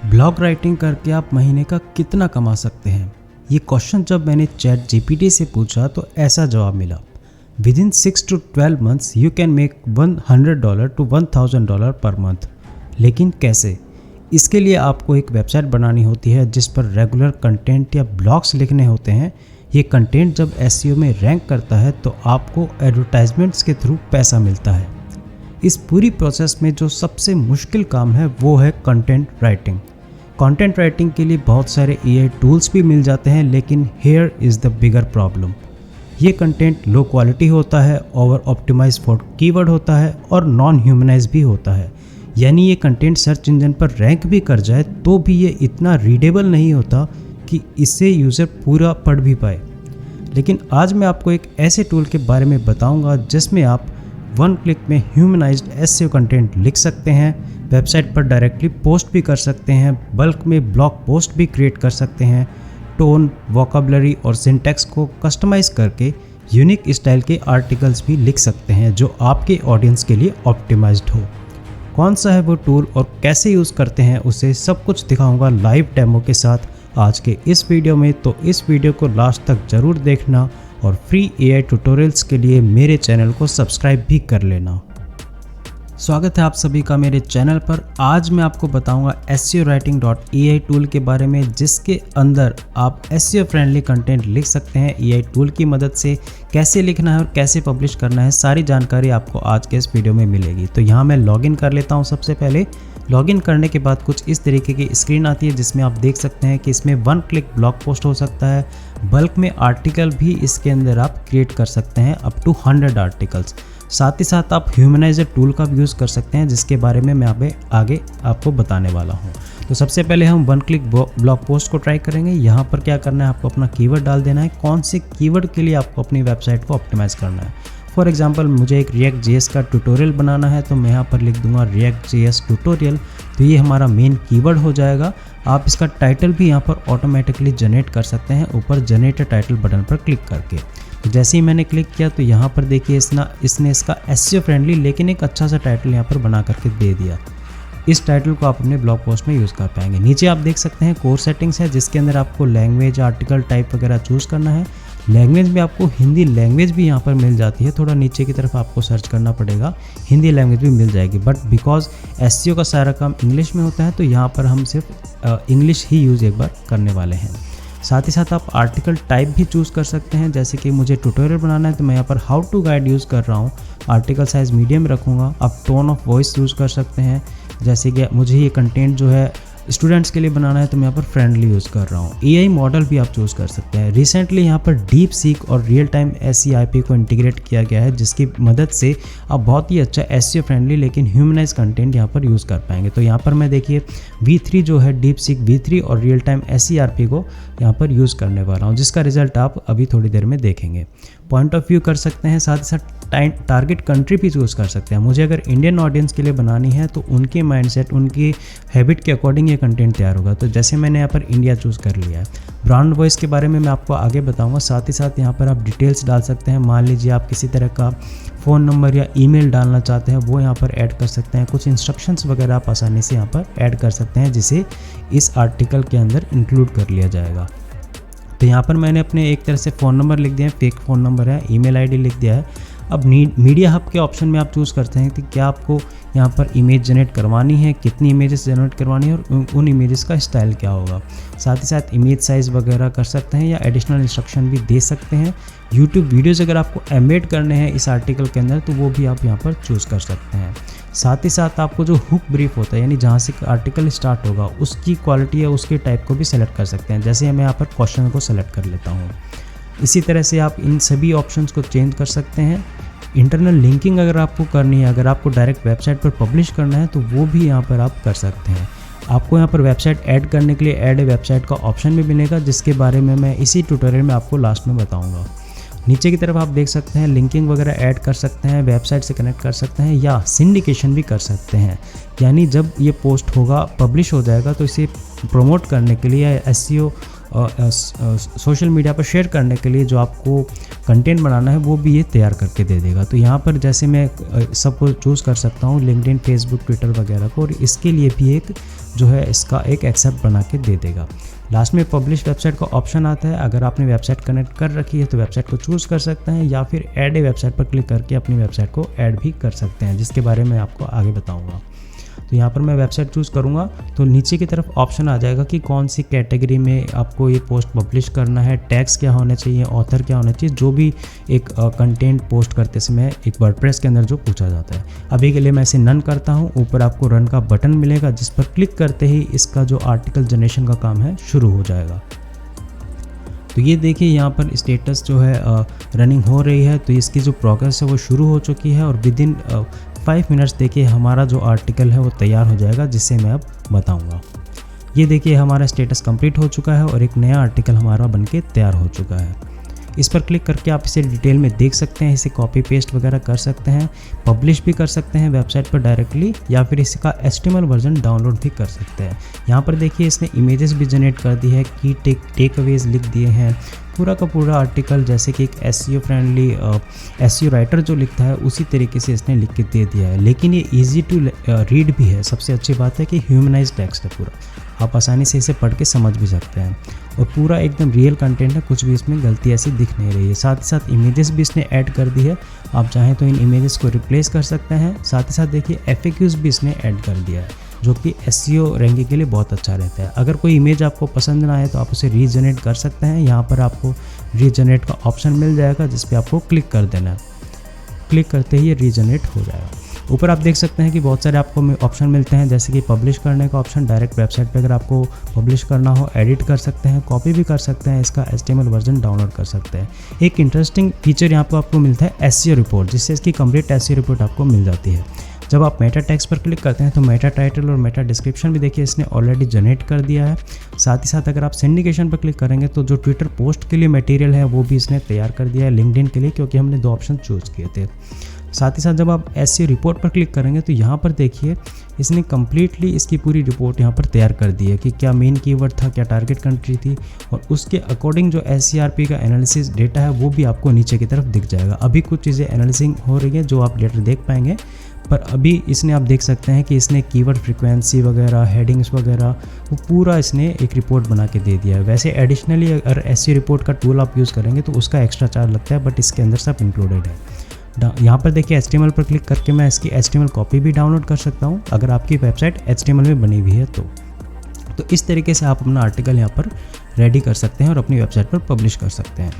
Blog writing करके आप महीने का कितना कमा सकते हैं? ये क्वेश्चन जब मैंने चैट जीपीटी से पूछा तो ऐसा जवाब मिला, with in 6 to 12 months you can make $100 to $1000 per month. लेकिन कैसे? इसके लिए आपको एक वेबसाइट बनानी होती है जिस पर रेगुलर कंटेंट या ब्लॉग्स लिखने होते हैं। ये कंटेंट जब एसईओ में रैंक करता है तो आपको एडवर्टाइजमेंट्स के थ्रू पैसा मिलता है। इस पूरी प्रोसेस में जो सबसे मुश्किल काम है वो है कंटेंट राइटिंग। कंटेंट राइटिंग के लिए बहुत सारे एआई टूल्स भी मिल जाते हैं, लेकिन here is the bigger problem. ये कंटेंट लो क्वालिटी होता है, ओवर ऑप्टिमाइज फॉर कीवर्ड होता है और नॉन ह्यूमनाइज भी होता है। यानी ये कंटेंट सर्च इंजन पर रैंक भी कर जाए तो भी ये इतना रीडेबल नहीं होता कि इससे यूज़र पूरा पढ़ भी पाए। लेकिन आज मैं आपको एक ऐसे टूल के बारे में बताऊंगा जिसमें आप वन क्लिक में ह्यूमनाइज्ड एसईओ कंटेंट लिख सकते हैं, वेबसाइट पर डायरेक्टली पोस्ट भी कर सकते हैं, बल्क में ब्लॉग पोस्ट भी क्रिएट कर सकते हैं, टोन, वोकैबुलरी और सिंटैक्स को कस्टमाइज करके यूनिक स्टाइल के आर्टिकल्स भी लिख सकते हैं जो आपके ऑडियंस के लिए ऑप्टिमाइज्ड हो। कौन सा है वो टूल और कैसे यूज़ करते हैं उसे सब कुछ दिखाऊंगा लाइव डेमो के साथ आज के इस वीडियो में। तो इस वीडियो को लास्ट तक ज़रूर देखना और फ्री एआई ट्यूटोरियल्स के लिए मेरे चैनल को सब्सक्राइब भी कर लेना। स्वागत है आप सभी का मेरे चैनल पर। आज मैं आपको बताऊंगा SEOwriting.ai टूल के बारे में, जिसके अंदर आप SEO फ्रेंडली कंटेंट लिख सकते हैं। एआई टूल की मदद से कैसे लिखना है और कैसे पब्लिश करना है, सारी जानकारी आपको आज के इस वीडियो में मिलेगी। तो यहाँ मैं लॉगिन कर लेता हूँ। सबसे पहले लॉगिन करने के बाद कुछ इस तरीके की स्क्रीन आती है जिसमें आप देख सकते हैं कि इसमें वन क्लिक ब्लॉग पोस्ट हो सकता है, बल्क में आर्टिकल भी इसके अंदर आप क्रिएट कर सकते हैं, अप टू 100 आर्टिकल्स। साथ ही साथ आप ह्यूमनाइजर टूल का भी यूज़ कर सकते हैं, जिसके बारे में मैं आगे आपको बताने वाला हूँ। तो सबसे पहले हम वन क्लिक ब्लॉग पोस्ट को ट्राई करेंगे। यहाँ पर क्या करना है, आपको अपना कीवर्ड डाल देना है, कौन से कीवर्ड के लिए आपको अपनी वेबसाइट को ऑप्टिमाइज़ करना है। फॉर एग्जांपल मुझे एक रिएक्ट जेएस का ट्यूटोरियल बनाना है, तो मैं यहाँ पर लिख दूंगा रिएक्ट जेएस ट्यूटोरियल। तो ये हमारा मेन कीवर्ड हो जाएगा। आप इसका टाइटल भी यहाँ पर ऑटोमेटिकली जनरेट कर सकते हैं ऊपर जनरेट टाइटल बटन पर क्लिक करके। तो जैसे ही मैंने क्लिक किया तो यहाँ पर देखिए इसने इसका एसईओ फ्रेंडली लेकिन एक अच्छा सा टाइटल यहाँ पर बना करके दे दिया। इस टाइटल को आप अपने ब्लॉग पोस्ट में यूज़ कर पाएंगे। नीचे आप देख सकते हैं कोर सेटिंग्स है, जिसके अंदर आपको लैंग्वेज, आर्टिकल टाइप वगैरह चूज़ करना है। लैंग्वेज में आपको हिंदी लैंग्वेज भी यहाँ पर मिल जाती है, थोड़ा नीचे की तरफ आपको सर्च करना पड़ेगा, हिंदी लैंग्वेज भी मिल जाएगी। बट बिकॉज एसईओ का सारा काम इंग्लिश में होता है तो यहाँ पर हम सिर्फ इंग्लिश ही यूज़ एक बार करने वाले हैं। साथ ही साथ आप आर्टिकल टाइप भी चूज़ कर सकते हैं। जैसे कि मुझे ट्यूटोरियल बनाना है तो मैं यहाँ पर हाउ टू गाइड यूज़ कर रहा हूँ, आर्टिकल साइज़ मीडियम रखूँगा। आप टोन ऑफ वॉइस यूज़ कर सकते हैं, जैसे कि मुझे ये कंटेंट जो है स्टूडेंट्स के लिए बनाना है तो मैं यहाँ पर फ्रेंडली यूज़ कर रहा हूँ। एआई मॉडल भी आप चूज़ कर सकते हैं। रिसेंटली यहाँ पर डीप सीक और रियल टाइम SEIP को इंटीग्रेट किया गया है, जिसकी मदद से आप बहुत ही अच्छा SEO फ्रेंडली लेकिन ह्यूमनाइज कंटेंट यहाँ पर यूज़ कर पाएंगे। तो यहाँ पर मैं देखिए V3 जो है डीप सीक V3 और रियल टाइम SERP को यहाँ पर यूज़ करने वाला हूँ, जिसका रिजल्ट आप अभी थोड़ी देर में देखेंगे। पॉइंट ऑफ व्यू कर सकते हैं, साथ ही साथ टारगेट कंट्री भी चूज़ कर सकते हैं। मुझे अगर इंडियन ऑडियंस के लिए बनानी है तो उनके माइंडसेट, उनकी हैबिट के अकॉर्डिंग ये कंटेंट तैयार होगा। तो जैसे मैंने यहाँ पर इंडिया चूज़ कर लिया है। ब्रांड वॉइस के बारे में मैं आपको आगे बताऊंगा। साथ ही साथ यहाँ पर आप डिटेल्स डाल सकते हैं। मान लीजिए आप किसी तरह का फ़ोन नंबर या ईमेल डालना चाहते हैं, वो यहाँ पर ऐड कर सकते हैं। कुछ इंस्ट्रक्शंस वगैरह आप आसानी से यहाँ पर ऐड कर सकते हैं, जिसे इस आर्टिकल के अंदर इंक्लूड कर लिया जाएगा। तो यहाँ पर मैंने अपने एक तरह से फ़ोन नंबर लिख दिया है, फेक फ़ोन नंबर है, ईमेल आईडी लिख दिया है। अब मीडिया हब के ऑप्शन में आप चूज़ करते हैं कि क्या आपको यहाँ पर इमेज जनरेट करवानी है, कितनी इमेजेस जनरेट करवानी है और उन इमेजेस का स्टाइल क्या होगा। साथ ही साथ इमेज साइज़ वगैरह कर सकते हैं या एडिशनल इंस्ट्रक्शन भी दे सकते हैं। यूट्यूब वीडियोज़ अगर आपको एम्बेड करने हैं इस आर्टिकल के अंदर तो वो भी आप यहाँ पर चूज़ कर सकते हैं। साथ ही साथ आपको जो हुक ब्रीफ होता है, यानी जहाँ से आर्टिकल स्टार्ट होगा, उसकी क्वालिटी या उसके टाइप को भी सेलेक्ट कर सकते हैं। जैसे मैं यहाँ पर क्वेश्चन को सेलेक्ट कर लेता हूँ। इसी तरह से आप इन सभी ऑप्शंस को चेंज कर सकते हैं। इंटरनल लिंकिंग अगर आपको करनी है, अगर आपको डायरेक्ट वेबसाइट पर पब्लिश करना है तो वो भी यहाँ पर आप कर सकते हैं। आपको यहाँ पर वेबसाइट ऐड करने के लिए ऐड ए वेबसाइट का ऑप्शन भी मिलेगा, जिसके बारे में मैं इसी ट्यूटोरियल में आपको लास्ट में बताऊँगा। नीचे की तरफ आप देख सकते हैं लिंकिंग वगैरह ऐड कर सकते हैं, वेबसाइट से कनेक्ट कर सकते हैं या सिंडिकेशन भी कर सकते हैं। यानी जब ये पोस्ट होगा, पब्लिश हो जाएगा तो इसे प्रमोट करने के लिए या SEO सोशल मीडिया पर शेयर करने के लिए जो आपको कंटेंट बनाना है वो भी ये तैयार करके दे देगा। तो यहाँ पर जैसे मैं सबको चूज़ कर सकता हूँ लिंक्डइन, फेसबुक, ट्विटर वगैरह को, और इसके लिए भी एक जो है इसका एक एक्सेप्ट बना के दे देगा। लास्ट में पब्लिश वेबसाइट का ऑप्शन आता है। अगर आपने वेबसाइट कनेक्ट कर रखी है तो वेबसाइट को चूज़ कर सकते हैं, या फिर ऐड ए वेबसाइट पर क्लिक करके अपनी वेबसाइट को ऐड भी कर सकते हैं, जिसके बारे में आपको आगे बताऊंगा। तो यहाँ पर मैं वेबसाइट चूज़ करूँगा तो नीचे की तरफ ऑप्शन आ जाएगा कि कौन सी कैटेगरी में आपको ये पोस्ट पब्लिश करना है, टैग्स क्या होने चाहिए, ऑथर क्या होना चाहिए, जो भी एक कंटेंट पोस्ट करते समय एक वर्डप्रेस के अंदर जो पूछा जाता है। अभी के लिए मैं इसे नन करता हूँ। ऊपर आपको रन का बटन मिलेगा, जिस पर क्लिक करते ही इसका जो आर्टिकल जनरेशन का काम है शुरू हो जाएगा। तो ये देखिए यहाँ पर स्टेटस जो है रनिंग हो रही है, तो इसकी जो प्रोग्रेस है वो शुरू हो चुकी है, और विदिन 5 मिनट्स देखिए हमारा जो आर्टिकल है वो तैयार हो जाएगा, जिससे मैं अब बताऊंगा। ये देखिए हमारा स्टेटस कंप्लीट हो चुका है और एक नया आर्टिकल हमारा बनके तैयार हो चुका है। इस पर क्लिक करके आप इसे डिटेल में देख सकते हैं, इसे कॉपी पेस्ट वगैरह कर सकते हैं, पब्लिश भी कर सकते हैं वेबसाइट पर डायरेक्टली, या फिर इसका HTML वर्जन डाउनलोड भी कर सकते हैं। यहाँ पर देखिए इसने इमेजेस भी जनरेट कर दी है, की टेकअवेज लिख दिए हैं, पूरा का पूरा आर्टिकल जैसे कि एक SEO फ्रेंडली SEO राइटर जो लिखता है उसी तरीके से इसने लिख के दे दिया है। लेकिन ये ईजी टू रीड भी है। सबसे अच्छी बात है कि ह्यूमनाइज्ड टेक्स्ट है पूरा, आप आसानी से इसे पढ़ के समझ भी सकते हैं, और पूरा एकदम रियल कंटेंट है, कुछ भी इसमें गलती ऐसी दिख नहीं रही है। साथ ही साथ इमेजेस भी इसने ऐड कर दी है, आप चाहें तो इन इमेजेस को रिप्लेस कर सकते हैं। साथ ही साथ देखिए FAQs भी इसने ऐड कर दिया है, जो कि SEO रैंकिंग के लिए बहुत अच्छा रहता है। अगर कोई इमेज आपको पसंद ना आए तो आप उसे रीजनरेट कर सकते हैं। यहाँ पर आपको रीजनरेट का ऑप्शन मिल जाएगा, जिस पे आपको क्लिक कर देना है। क्लिक करते ही ये रीजनरेट हो जाएगा। ऊपर आप देख सकते हैं कि बहुत सारे आपको ऑप्शन मिलते हैं, जैसे कि पब्लिश करने का ऑप्शन, डायरेक्ट वेबसाइट पे अगर आपको पब्लिश करना हो एडिट कर सकते हैं, कॉपी भी कर सकते हैं, इसका HTML वर्जन डाउनलोड कर सकते हैं। एक इंटरेस्टिंग फीचर यहाँ पर आपको मिलता है SEO रिपोर्ट, जिससे इसकी कंप्लीट SEO रिपोर्ट आपको मिल जाती है। जब आप मेटा टैग्स पर क्लिक करते हैं तो मेटा टाइटल और मेटा डिस्क्रिप्शन भी देखिए इसने ऑलरेडी जनरेट कर दिया है। साथ ही साथ अगर आप सिंडिकेशन पर क्लिक करेंगे तो जो ट्विटर पोस्ट के लिए मटेरियल है वो भी इसने तैयार कर दिया है, लिंक्डइन के लिए, क्योंकि हमने 2 ऑप्शन चूज़ किए थे। साथ ही साथ जब आप SEO रिपोर्ट पर क्लिक करेंगे तो यहाँ पर देखिए इसने कम्प्लीटली इसकी पूरी रिपोर्ट यहाँ पर तैयार कर दी है कि क्या मेन कीवर्ड था, क्या टारगेट कंट्री थी, और उसके अकॉर्डिंग जो SERP का एनालिसिस डेटा है वो भी आपको नीचे की तरफ दिख जाएगा। अभी कुछ चीज़ें एनालिसिंग हो रही है जो आप लेटर देख पाएंगे, पर अभी इसने आप देख सकते हैं कि इसने कीवर्ड फ्रीक्वेंसी वगैरह, हेडिंग्स वगैरह वो पूरा इसने एक रिपोर्ट बना के दे दिया है। वैसे एडिशनली अगर SEO रिपोर्ट का टूल आप यूज़ करेंगे तो उसका एक्स्ट्रा चार्ज लगता है, बट इसके अंदर सब इंक्लूडेड है। यहाँ पर देखिए HTML पर क्लिक करके मैं इसकी HTML कॉपी भी डाउनलोड कर सकता हूँ, अगर आपकी वेबसाइट HTML में बनी हुई है तो इस तरीके से आप अपना आर्टिकल यहाँ पर रेडी कर सकते हैं और अपनी वेबसाइट पर पब्लिश कर सकते हैं।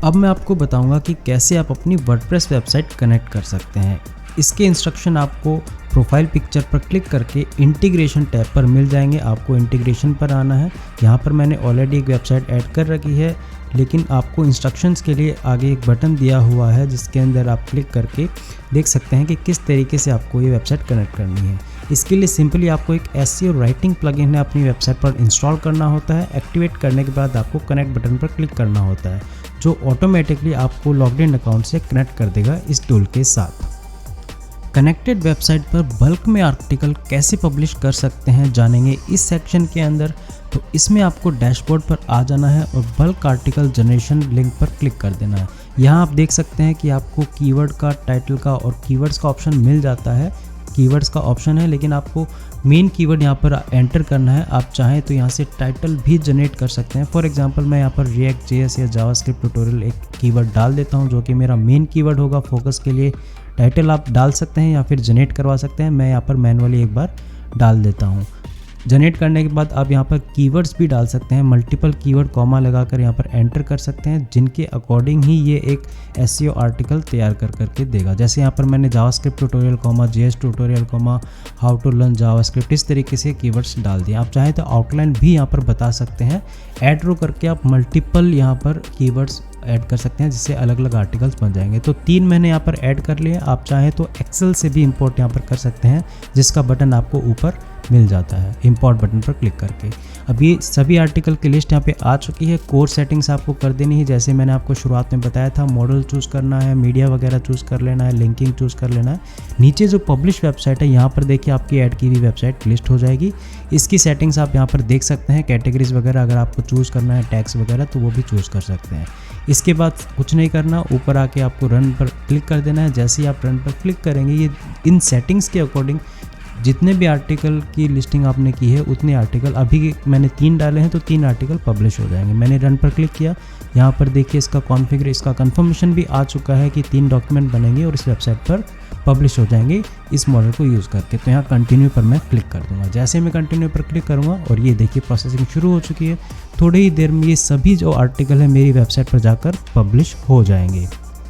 अब मैं आपको बताऊंगा कि कैसे आप अपनी वर्डप्रेस वेबसाइट कनेक्ट कर सकते हैं। इसके इंस्ट्रक्शन आपको प्रोफाइल पिक्चर पर क्लिक करके इंटीग्रेशन टैब पर मिल जाएंगे। आपको इंटीग्रेशन पर आना है। यहाँ पर मैंने ऑलरेडी एक वेबसाइट ऐड कर रखी है, लेकिन आपको इंस्ट्रक्शंस के लिए आगे एक बटन दिया हुआ है जिसके अंदर आप क्लिक करके देख सकते हैं कि किस तरीके से आपको ये वेबसाइट कनेक्ट करनी है। इसके लिए सिंपली आपको एक SEO राइटिंग प्लगइन है अपनी वेबसाइट पर इंस्टॉल करना होता है। एक्टिवेट करने के बाद आपको कनेक्ट बटन पर क्लिक करना होता है, जो ऑटोमेटिकली आपको लॉग्ड इन अकाउंट से कनेक्ट कर देगा इस टूल के साथ। कनेक्टेड वेबसाइट पर बल्क में आर्टिकल कैसे पब्लिश कर सकते हैं जानेंगे इस सेक्शन के अंदर। तो इसमें आपको डैशबोर्ड पर आ जाना है और बल्क आर्टिकल जनरेशन लिंक पर क्लिक कर देना है। यहाँ आप देख सकते हैं कि आपको कीवर्ड का, टाइटल का और कीवर्ड्स का ऑप्शन मिल जाता है। कीवर्ड्स का ऑप्शन है, लेकिन आपको मेन कीवर्ड यहाँ पर एंटर करना है। आप चाहें तो यहाँ से टाइटल भी जनरेट कर सकते हैं। फॉर एग्जांपल मैं यहाँ पर React.js या जावास्क्रिप्ट ट्यूटोरियल एक कीवर्ड डाल देता हूँ, जो कि मेरा मेन कीवर्ड होगा फोकस के लिए। टाइटल आप डाल सकते हैं या फिर जनरेट करवा सकते हैं। मैं यहाँ पर मैनुअली एक बार डाल देता हूँ। जनरेट करने के बाद आप यहाँ पर कीवर्ड्स भी डाल सकते हैं। मल्टीपल कीवर्ड कॉमा लगाकर यहाँ पर एंटर कर सकते हैं, जिनके अकॉर्डिंग ही ये एक SEO आर्टिकल तैयार करके देगा। जैसे यहाँ पर मैंने JavaScript tutorial comma JS tutorial comma how to learn JavaScript इस तरीके से कीवर्ड्स डाल दिए। आप चाहें तो आउटलाइन भी यहाँ पर बता सकते हैं। ऐड रो करके आप मल्टीपल यहाँ पर कीवर्ड्स ऐड कर सकते हैं, जिससे अलग अलग आर्टिकल्स बन जाएंगे। तो 3 मैंने यहाँ पर ऐड कर लिए। आप चाहें तो एक्सेल से भी इंपोर्ट यहाँ पर कर सकते हैं, जिसका बटन आपको ऊपर मिल जाता है इंपोर्ट बटन पर क्लिक करके। अब ये सभी आर्टिकल की लिस्ट यहाँ पे आ चुकी है। कोर सेटिंग्स आपको कर देनी है, जैसे मैंने आपको शुरुआत में बताया था, मॉडल चूज़ करना है, मीडिया वगैरह चूज़ कर लेना है, लिंकिंग चूज़ कर लेना है। नीचे जो पब्लिश वेबसाइट है यहाँ पर देखिए आपकी ऐड की हुई वेबसाइट लिस्ट हो जाएगी। इसकी सेटिंग्स आप यहाँ पर देख सकते हैं। कैटेगरीज वगैरह अगर आपको चूज़ करना है, टैग्स वगैरह, तो वो भी चूज़ कर सकते हैं। इसके बाद कुछ नहीं करना, ऊपर आके आपको रन पर क्लिक कर देना है। जैसे ही आप रन पर क्लिक करेंगे, ये इन सेटिंग्स के अकॉर्डिंग जितने भी आर्टिकल की लिस्टिंग आपने की है उतने आर्टिकल, अभी मैंने 3 डाले हैं तो 3 आर्टिकल पब्लिश हो जाएंगे। मैंने रन पर क्लिक किया, यहाँ पर देखिए इसका कॉन्फ़िगर, इसका कंफर्मेशन भी आ चुका है कि 3 डॉक्यूमेंट बनेंगे और इस वेबसाइट पर पब्लिश हो जाएंगे इस मॉडल को यूज़ करके। तो यहाँ कंटिन्यू पर मैं क्लिक कर दूंगा। जैसे मैं कंटिन्यू पर क्लिक करूँगा और ये देखिए प्रोसेसिंग शुरू हो चुकी है। थोड़ी ही देर में ये सभी जो आर्टिकल है मेरी वेबसाइट पर जाकर पब्लिश हो जाएंगे।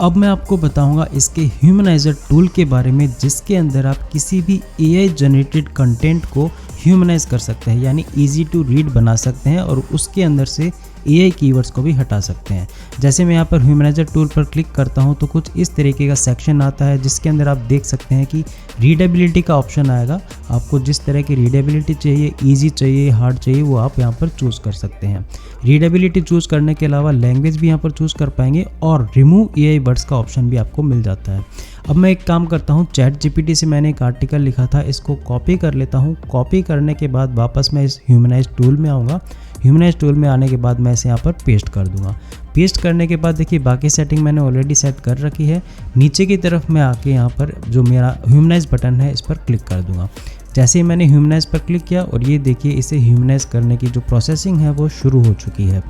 अब मैं आपको बताऊंगा इसके ह्यूमनाइजर टूल के बारे में, जिसके अंदर आप किसी भी AI जनरेटेड कंटेंट को ह्यूमनाइज कर सकते हैं, यानी इजी टू रीड बना सकते हैं और उसके अंदर से AI कीवर्ड्स को भी हटा सकते हैं। जैसे मैं यहाँ पर ह्यूमनाइजर टूल पर क्लिक करता हूँ तो कुछ इस तरीके का सेक्शन आता है, जिसके अंदर आप देख सकते हैं कि रीडेबिलिटी का ऑप्शन आएगा। आपको जिस तरह की रीडेबिलिटी चाहिए, ईजी चाहिए, हार्ड चाहिए, वो आप यहाँ पर चूज़ कर सकते हैं। रीडेबिलिटी चूज़ करने के अलावा लैंग्वेज भी यहाँ पर चूज़ कर पाएंगे और रिमूव AI वर्ड्स का ऑप्शन भी आपको मिल जाता है। अब मैं एक काम करता हूँ, ChatGPT से मैंने एक आर्टिकल लिखा था, इसको कॉपी कर लेता हूँ। कॉपी करने के बाद वापस मैं इस ह्यूमनाइज टूल में आऊँगा। ह्यूमनाइज टूल में आने के बाद मैं इसे यहाँ पर पेस्ट कर दूंगा। पेस्ट करने के बाद देखिए बाकी सेटिंग मैंने ऑलरेडी सेट कर रखी है। नीचे की तरफ मैं आके यहाँ पर जो मेरा ह्यूमनाइज बटन है इस पर क्लिक कर दूंगा। जैसे ही मैंने ह्यूमनाइज पर क्लिक किया और ये देखिए इसे ह्यूमनाइज करने की जो प्रोसेसिंग है वो शुरू हो चुकी है।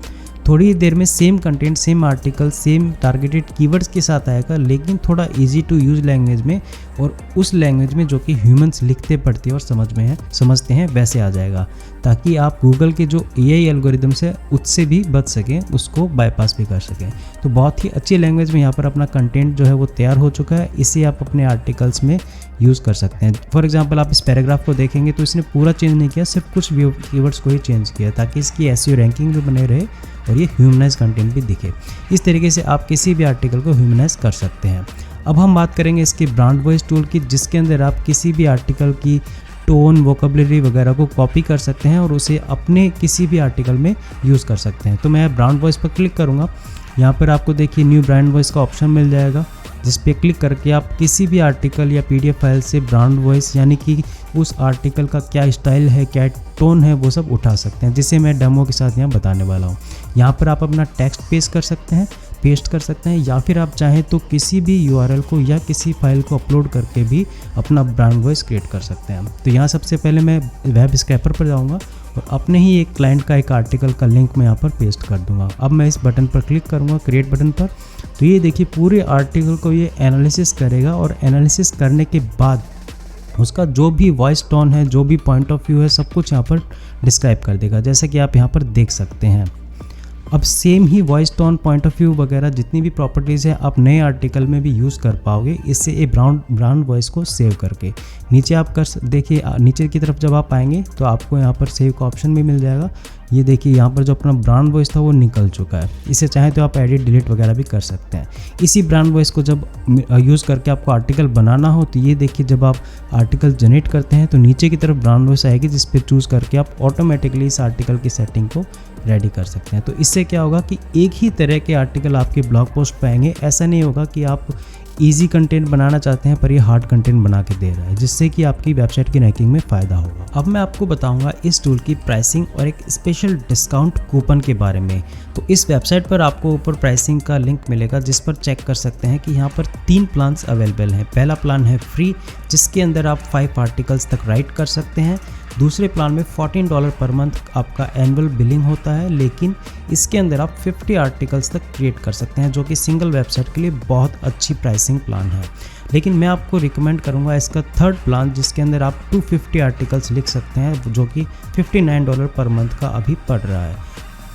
थोड़ी ही देर में same content, same article, same targeted keywords के साथ आएगा, लेकिन थोड़ा इजी टू यूज़ लैंग्वेज में और उस लैंग्वेज में जो कि ह्यूमंस लिखते पढ़ते और समझते हैं वैसे आ जाएगा, ताकि आप गूगल के जो AI एल्गोरिदम्स है उससे भी बच सकें, उसको बाईपास भी कर सकें। तो बहुत ही अच्छी लैंग्वेज में यहाँ पर अपना कंटेंट जो है वो तैयार हो चुका है। इसे आप अपने आर्टिकल्स में यूज़ कर सकते हैं। फॉर एग्जांपल आप इस पैराग्राफ को देखेंगे तो इसने पूरा चेंज नहीं किया, सिर्फ कुछ कीवर्ड्स को ही चेंज किया, ताकि इसकी SEO रैंकिंग भी बने रहे और ये ह्यूमनाइज कंटेंट भी दिखे। इस तरीके से आप किसी भी आर्टिकल को ह्यूमनाइज कर सकते हैं। अब हम बात करेंगे इसके ब्रांड वॉइस टूल की, जिसके अंदर आप किसी भी आर्टिकल की टोन, वोकेबलरी वगैरह को कॉपी कर सकते हैं और उसे अपने किसी भी आर्टिकल में यूज़ कर सकते हैं। तो मैं ब्रांड वॉइस पर क्लिक करूँगा। यहाँ पर आपको देखिए न्यू ब्रांड वॉइस का ऑप्शन मिल जाएगा, जिस पे क्लिक करके आप किसी भी आर्टिकल या PDF फाइल से ब्रांड वॉइस, यानी कि उस आर्टिकल का क्या स्टाइल है, क्या टोन है, वो सब उठा सकते हैं, जिसे मैं डेमो के साथ यहाँ बताने वाला हूँ। यहाँ पर आप अपना टेक्स्ट पेस्ट कर सकते हैं या फिर आप चाहें तो किसी भी URL को या किसी फाइल को अपलोड करके भी अपना ब्रांड वॉइस क्रिएट कर सकते हैं। तो यहाँ सबसे पहले मैं वेब स्क्रैपर पर जाऊँगा और अपने ही एक क्लाइंट का एक आर्टिकल का लिंक मैं यहाँ पर पेस्ट कर दूंगा। अब मैं इस बटन पर क्लिक करूँगा, क्रिएट बटन पर, तो ये देखिए पूरे आर्टिकल को ये एनालिसिस करेगा और एनालिसिस करने के बाद उसका जो भी वॉइस टोन है, जो भी पॉइंट ऑफ व्यू है, सब कुछ यहाँ पर डिस्क्राइब कर देगा, जैसे कि आप यहाँ पर देख सकते हैं। अब same he voice tone, point of view वगैरह जितनी भी प्रॉपर्टीज़ है आप नए आर्टिकल में भी यूज़ कर पाओगे, इससे ये ब्रांड वॉइस को सेव करके। नीचे आप देखिए नीचे की तरफ जब आप आएंगे तो आपको यहाँ पर सेव का ऑप्शन भी मिल जाएगा। ये देखिए यहाँ पर जो अपना ब्रांड वॉइस था वो निकल चुका है। इसे चाहे तो आप एडिट डिलीट वगैरह भी कर सकते हैं। इसी ब्रांड वॉइस को जब यूज़ करके आपको आर्टिकल बनाना हो तो ये देखिए जब आप आर्टिकल जनरेट करते हैं तो नीचे की तरफ ब्रांड वॉइस आएगी, जिस पे चूज़ करके आप ऑटोमेटिकली इस आर्टिकल की सेटिंग को रेडी कर सकते हैं। तो इससे क्या होगा कि एक ही तरह के आर्टिकल आपके ब्लॉग पोस्ट पे आएंगे। ऐसा नहीं होगा कि आप इजी कंटेंट बनाना चाहते हैं पर ये हार्ड कंटेंट बना के दे रहा है, जिससे कि आपकी वेबसाइट की रैंकिंग में फ़ायदा होगा। अब मैं आपको बताऊंगा इस टूल की प्राइसिंग और एक स्पेशल डिस्काउंट कूपन के बारे में। तो इस वेबसाइट पर आपको ऊपर प्राइसिंग का लिंक मिलेगा, जिस पर चेक कर सकते हैं कि यहाँ पर 3 प्लान्स अवेलेबल हैं। पहला प्लान है फ्री, जिसके अंदर आप 5 आर्टिकल्स तक राइट कर सकते हैं। दूसरे प्लान में $14 पर मंथ आपका एनुअल बिलिंग होता है, लेकिन इसके अंदर आप 50 आर्टिकल्स तक क्रिएट कर सकते हैं, जो कि सिंगल वेबसाइट के लिए बहुत अच्छी प्राइसिंग प्लान है। लेकिन मैं आपको रिकमेंड करूंगा इसका थर्ड प्लान, जिसके अंदर आप 250 आर्टिकल्स लिख सकते हैं, जो कि $59 पर मंथ का अभी पड़ रहा है।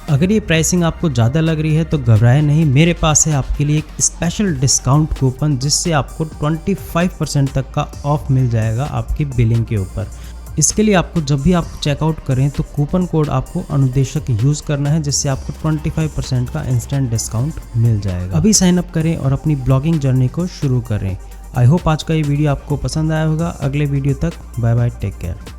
अगर ये प्राइसिंग आपको ज़्यादा लग रही है तो घबराए नहीं, मेरे पास है आपके लिए एक स्पेशल डिस्काउंट कूपन, जिससे आपको 25% तक का ऑफ मिल जाएगा आपकी बिलिंग के ऊपर। इसके लिए आपको जब भी आप चेकआउट करें तो कूपन कोड आपको अनुदेशक यूज़ करना है, जिससे आपको 25% का इंस्टेंट डिस्काउंट मिल जाएगा। अभी साइन अप करें और अपनी ब्लॉगिंग जर्नी को शुरू करें। आई होप आज का ये वीडियो आपको पसंद आया होगा। अगले वीडियो तक बाय बाय, टेक केयर।